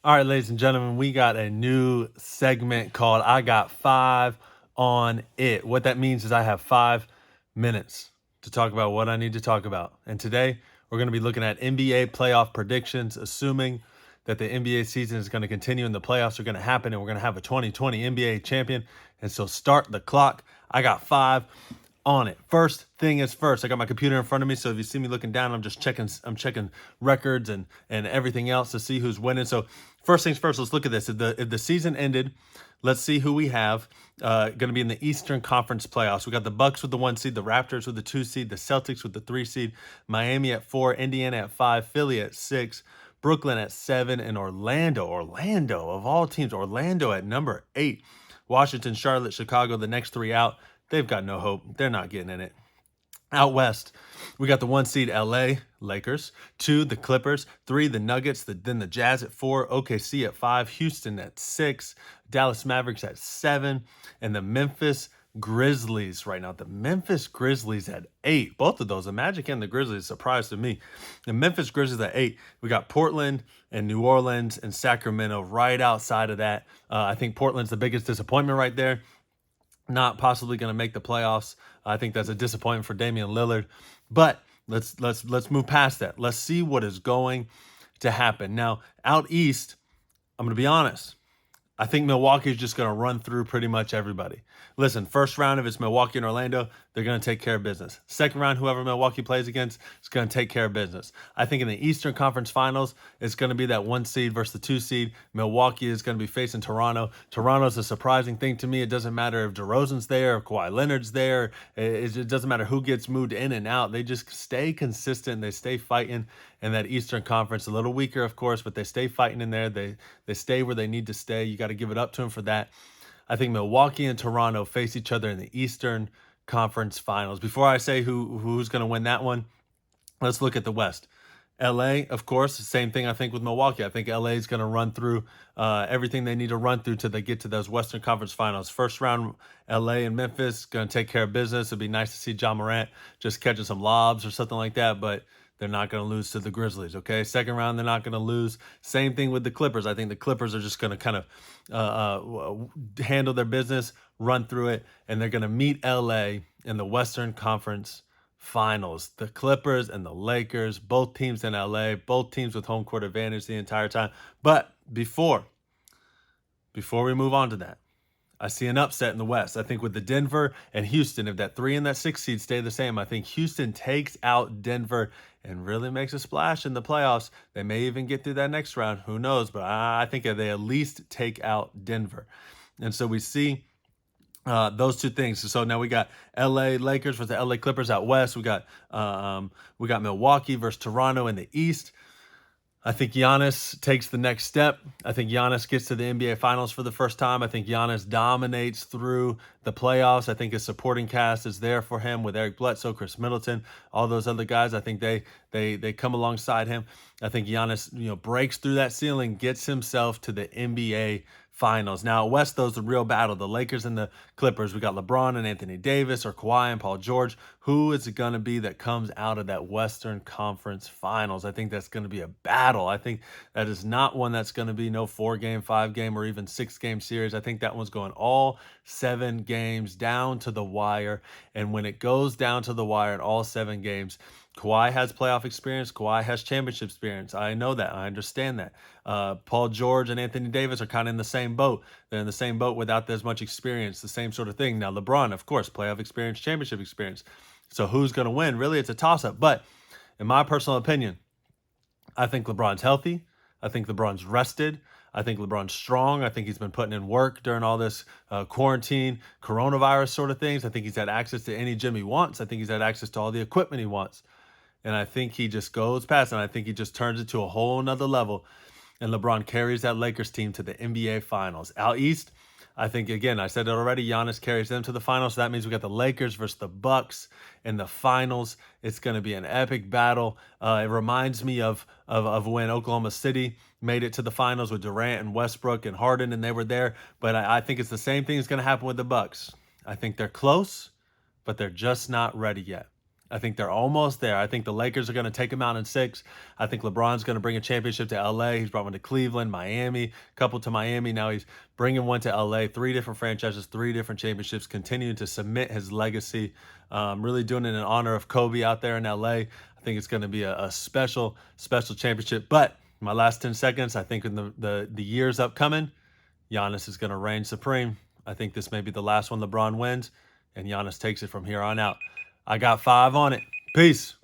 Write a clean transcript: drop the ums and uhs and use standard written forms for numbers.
All right, ladies and gentlemen, we got a new segment called I Got Five on It. What that means is I have 5 minutes to talk about what I need to talk about. And today we're going to be looking at NBA playoff predictions, assuming that the NBA season is going to continue and the playoffs are going to happen and we're going to have a 2020 NBA champion. And so start the clock. I got five on it. First thing is first. I got my computer in front of me, so if you see me looking down, I'm just checking. I'm checking records and everything else to see who's winning. So first things first. Let's look at this. If the season ended, let's see who we have going to be in the Eastern Conference playoffs. We got the Bucks with the 1 seed, the Raptors with the 2 seed, the Celtics with the 3 seed, Miami at 4, Indiana at 5, Philly at 6. Brooklyn at 7, and Orlando of all teams, Orlando at number 8. Washington, Charlotte, Chicago, the next three out. They've got no hope. They're not getting in it. Out west, we got the 1 seed LA Lakers, 2 the Clippers, 3 the Nuggets, then the Jazz at 4, OKC at 5, Houston at 6, Dallas Mavericks at 7, and the Memphis Grizzlies right now. The Memphis Grizzlies at 8. Both of those, the Magic and the Grizzlies, surprised to me. The Memphis Grizzlies at 8. We got Portland and New Orleans and Sacramento right outside of that. I think Portland's the biggest disappointment right there, not possibly going to make the playoffs. I think that's a disappointment for Damian Lillard. But let's move past that. Let's see what is going to happen. Now, out east, I'm going to be honest. I think Milwaukee's just going to run through pretty much everybody. Listen, first round, if it's Milwaukee and Orlando, they're going to take care of business. Second round, whoever Milwaukee plays against is going to take care of business. I think in the Eastern Conference Finals, it's going to be that 1 seed versus the 2 seed. Milwaukee is going to be facing Toronto. Toronto's a surprising thing to me. It doesn't matter if DeRozan's there, if Kawhi Leonard's there. It doesn't matter who gets moved in and out. They just stay consistent. They stay fighting. And that Eastern Conference, a little weaker, of course, but they stay fighting in there. They stay where they need to stay. You got to give it up to them for that. I think Milwaukee and Toronto face each other in the Eastern Conference Finals. Before I say who's going to win that one, let's look at the West. LA, of course, same thing I think with Milwaukee. I think LA is going to run through everything they need to run through till they get to those Western Conference Finals. First round, LA and Memphis going to take care of business. It'd be nice to see John Morant just catching some lobs or something like that, but they're not going to lose to the Grizzlies, okay? Second round, they're not going to lose. Same thing with the Clippers. I think the Clippers are just going to kind of handle their business, run through it, and they're going to meet LA in the Western Conference Finals. The Clippers and the Lakers, both teams in LA, both teams with home court advantage the entire time. But before we move on to that, I see an upset in the West. I think with the Denver and Houston, if that 3 and that 6 seed stay the same, I think Houston takes out Denver and really makes a splash in the playoffs. They may even get through that next round. Who knows? But I think they at least take out Denver. And so we see those two things. So now we got LA Lakers versus the LA Clippers out west. We got Milwaukee versus Toronto in the East. I think Giannis takes the next step. I think Giannis gets to the NBA Finals for the first time. I think Giannis dominates through the playoffs. I think his supporting cast is there for him with Eric Bledsoe, Chris Middleton, all those other guys. I think they come alongside him. I think Giannis, breaks through that ceiling, gets himself to the NBA Finals. Now, at West, those are the real battle. The Lakers and the Clippers. We got LeBron and Anthony Davis, or Kawhi and Paul George. Who is it going to be that comes out of that Western Conference Finals? I think that's going to be a battle. I think that is not one that's going to be no 4-game, 5-game, or even 6-game series. I think that one's going all 7 games down to the wire. And when it goes down to the wire in all 7 games, Kawhi has playoff experience. Kawhi has championship experience. I know that. I understand that. Paul George and Anthony Davis are kind of in the same boat. They're in the same boat without as much experience, the same sort of thing. Now, LeBron, of course, playoff experience, championship experience. So who's going to win? Really, it's a toss-up. But in my personal opinion, I think LeBron's healthy. I think LeBron's rested. I think LeBron's strong. I think he's been putting in work during all this quarantine, coronavirus sort of things. I think he's had access to any gym he wants. I think he's had access to all the equipment he wants. And I think he just goes past, and I think he just turns it to a whole nother level. And LeBron carries that Lakers team to the NBA Finals. Out East, I think, again, I said it already, Giannis carries them to the finals. So that means we got the Lakers versus the Bucks in the finals. It's going to be an epic battle. It reminds me of when Oklahoma City made it to the finals with Durant and Westbrook and Harden, and they were there. But I think it's the same thing that's going to happen with the Bucks. I think they're close, but they're just not ready yet. I think they're almost there. I think the Lakers are going to take him out in 6. I think LeBron's going to bring a championship to LA. He's brought one to Cleveland, Miami, couple to Miami. Now he's bringing one to LA. 3 different franchises, 3 different championships, continuing to cement his legacy. Really doing it in honor of Kobe out there in LA. I think it's going to be a special, special championship. But my last 10 seconds, I think in the years upcoming, Giannis is going to reign supreme. I think this may be the last one LeBron wins, and Giannis takes it from here on out. I got 5 on it. Peace.